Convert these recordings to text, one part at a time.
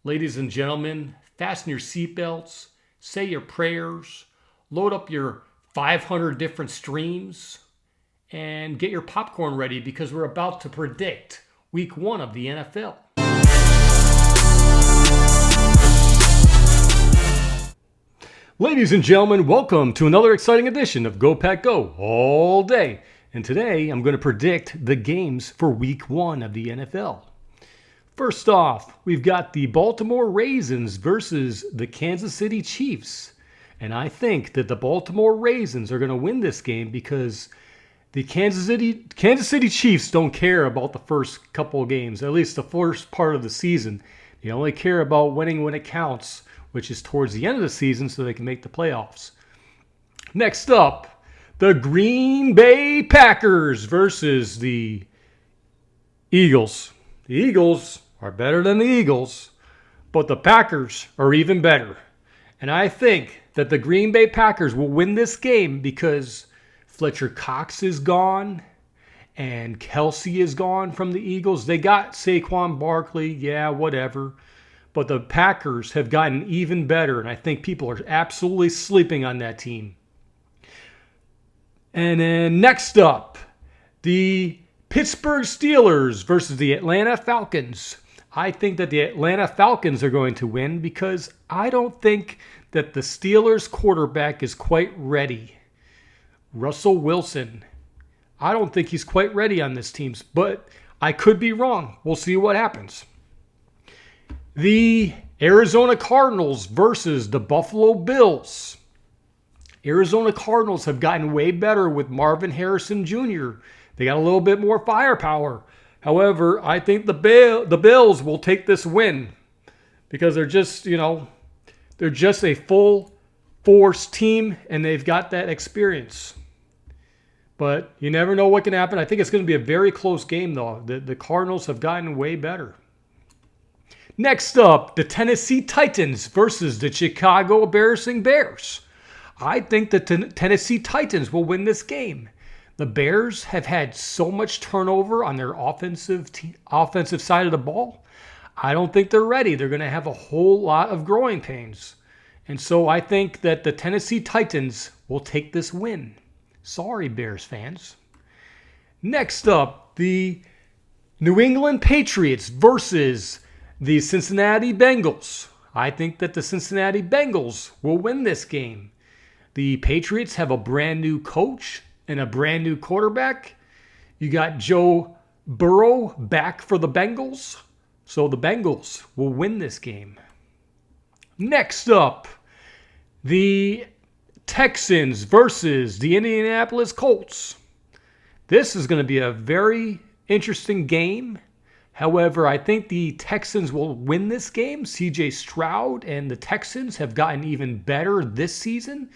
Ladies and gentlemen, fasten your seatbelts, say your prayers, load up your 500 different streams, and get your popcorn ready because we're about to predict week 1 of the NFL. Ladies and gentlemen, welcome to another exciting edition of Go Pack Go all day. And today I'm going to predict the games for week 1 of the NFL. First off, we've got the Baltimore Ravens versus the Kansas City Chiefs. And I think that the Baltimore Ravens are going to win this game because the Kansas City Chiefs don't care about the first couple of games, at least the first part of the season. They only care about winning when it counts, which is towards the end of the season so they can make the playoffs. Next up, the Green Bay Packers versus the Eagles. The Eagles are better than the Eagles, but the Packers are even better. And I think that the Green Bay Packers will win this game because Fletcher Cox is gone and Kelsey is gone from the Eagles. They got Saquon Barkley, yeah, whatever. But the Packers have gotten even better, and I think people are absolutely sleeping on that team. And then next up, the Pittsburgh Steelers versus the Atlanta Falcons. I think that the Atlanta Falcons are going to win because I don't think that the Steelers quarterback is quite ready. Russell Wilson. I don't think he's quite ready on this team, but I could be wrong. We'll see what happens. The Arizona Cardinals versus the Buffalo Bills. Arizona Cardinals have gotten way better with Marvin Harrison Jr. They got a little bit more firepower. However, I think the Bills will take this win because they're just a full force team and they've got that experience. But you never know what can happen. I think it's going to be a very close game, though. The Cardinals have gotten way better. Next up, the Tennessee Titans versus the Chicago Bears. I think the Tennessee Titans will win this game. The Bears have had so much turnover on their offensive side of the ball. I don't think they're ready. They're going to have a whole lot of growing pains. And so I think that the Tennessee Titans will take this win. Sorry, Bears fans. Next up, the New England Patriots versus the Cincinnati Bengals. I think that the Cincinnati Bengals will win this game. The Patriots have a brand new coach and a brand new quarterback. You got Joe Burrow back for the Bengals. So the Bengals will win this game. Next up, the Texans versus the Indianapolis Colts. This is going to be a very interesting game. However, I think the Texans will win this game. C.J. Stroud and the Texans have gotten even better this season.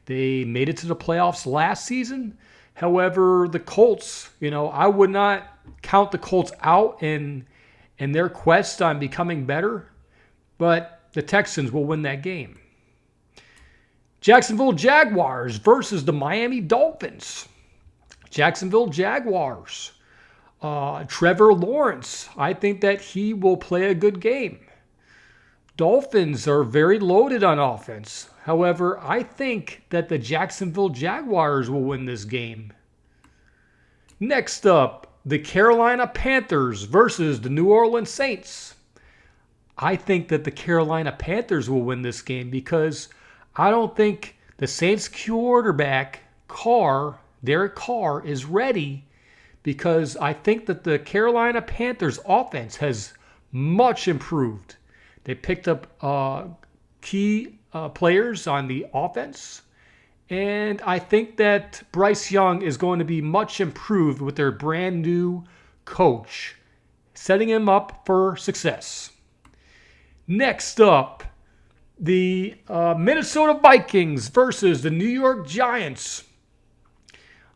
They made it to the playoffs last season. However, the Colts, I would not count the Colts out in their quest on becoming better, but the Texans will win that game. Jacksonville Jaguars versus the Miami Dolphins. Jacksonville Jaguars. Trevor Lawrence, I think that he will play a good game. Dolphins are very loaded on offense. However, I think that the Jacksonville Jaguars will win this game. Next up, the Carolina Panthers versus the New Orleans Saints. I think that the Carolina Panthers will win this game because I don't think the Saints quarterback, Derek Carr, is ready because I think that the Carolina Panthers offense has much improved. They picked up key players on the offense, and I think that Bryce Young is going to be much improved with their brand new coach, setting him up for success. Next up, the Minnesota Vikings versus the New York Giants.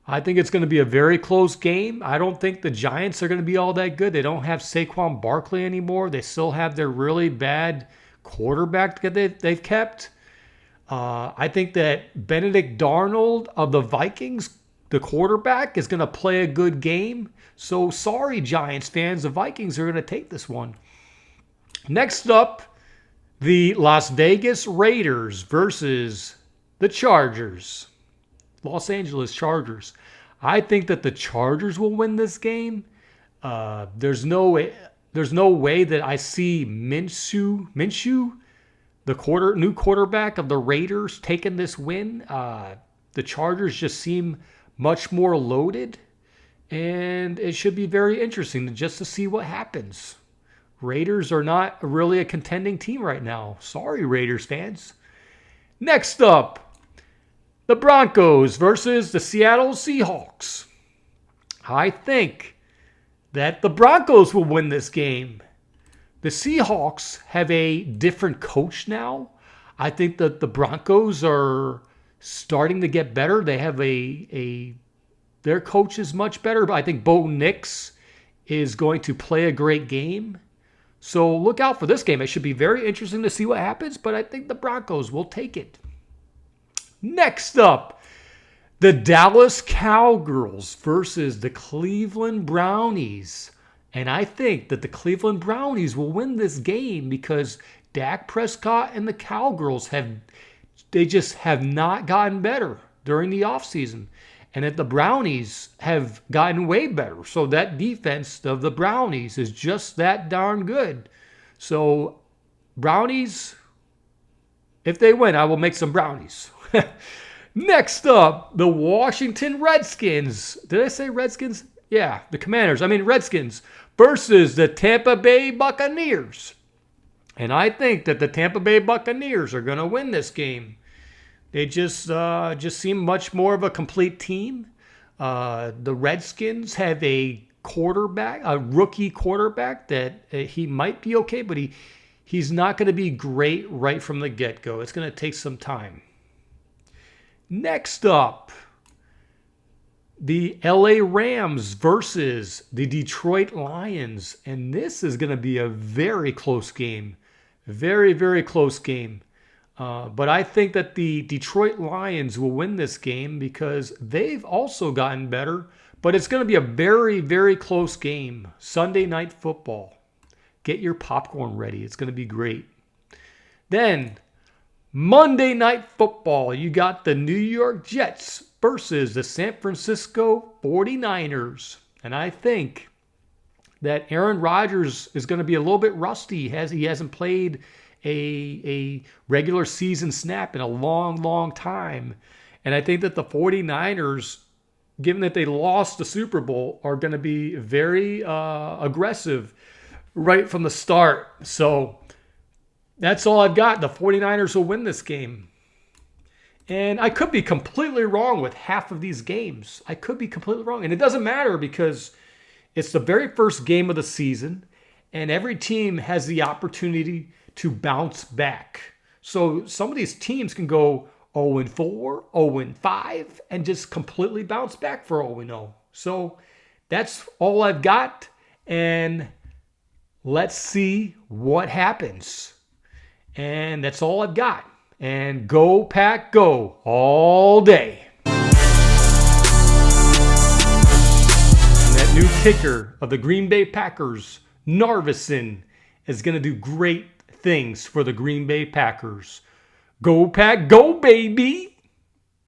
I think it's going to be a very close game. I don't think the Giants are going to be all that good. They don't have Saquon Barkley anymore. They still have their really bad quarterback that they've kept. I think that Benedict Darnold of the Vikings, the quarterback, is going to play a good game. So sorry, Giants fans. The Vikings are going to take this one. Next up, The Las Vegas Raiders versus the Chargers. Los Angeles Chargers. I think that the Chargers will win this game. There's no way that I see Minshew, the new quarterback of the Raiders, taking this win. The Chargers just seem much more loaded, and it should be very interesting just to see what happens. Raiders are not really a contending team right now. Sorry, Raiders fans. Next up, the Broncos versus the Seattle Seahawks. I think that the Broncos will win this game. The Seahawks have a different coach now. I think that the Broncos are starting to get better. They have their coach is much better, but I think Bo Nix is going to play a great game. So look out for this game. It should be very interesting to see what happens, but I think the Broncos will take it. Next up, the Dallas Cowgirls versus the Cleveland Brownies. And I think that the Cleveland Brownies will win this game because Dak Prescott and the Cowgirls just have not gotten better during the offseason. And that the Brownies have gotten way better. So that defense of the Brownies is just that darn good. So Brownies, if they win, I will make some brownies. Next up, the Washington Redskins. Did I say Redskins? Yeah, the Commanders. I mean Redskins versus the Tampa Bay Buccaneers. And I think that the Tampa Bay Buccaneers are going to win this game. They just seem much more of a complete team. The Redskins have a rookie quarterback that he might be okay, but he's not going to be great right from the get-go. It's going to take some time. Next up, the LA Rams versus the Detroit Lions. And this is going to be a very close game. Very, very close game. But I think that the Detroit Lions will win this game because they've also gotten better. But it's going to be a very, very close game. Sunday Night Football. Get your popcorn ready. It's going to be great. Then, Monday Night Football. You got the New York Jets versus the San Francisco 49ers. And I think that Aaron Rodgers is going to be a little bit rusty. He hasn't played a regular season snap in a long, long time. And I think that the 49ers, given that they lost the Super Bowl, are going to be very aggressive right from the start. So that's all I've got. The 49ers will win this game. And I could be completely wrong with half of these games. I could be completely wrong. And it doesn't matter because it's the very first game of the season. And every team has the opportunity to bounce back. So some of these teams can go 0-4, 0-5, and just completely bounce back for all we know. So that's all I've got. And let's see what happens. And that's all I've got. And go Pack Go all day. And that new kicker of the Green Bay Packers, Narvison, is going to do great things for the Green Bay Packers. Go Pack Go, baby!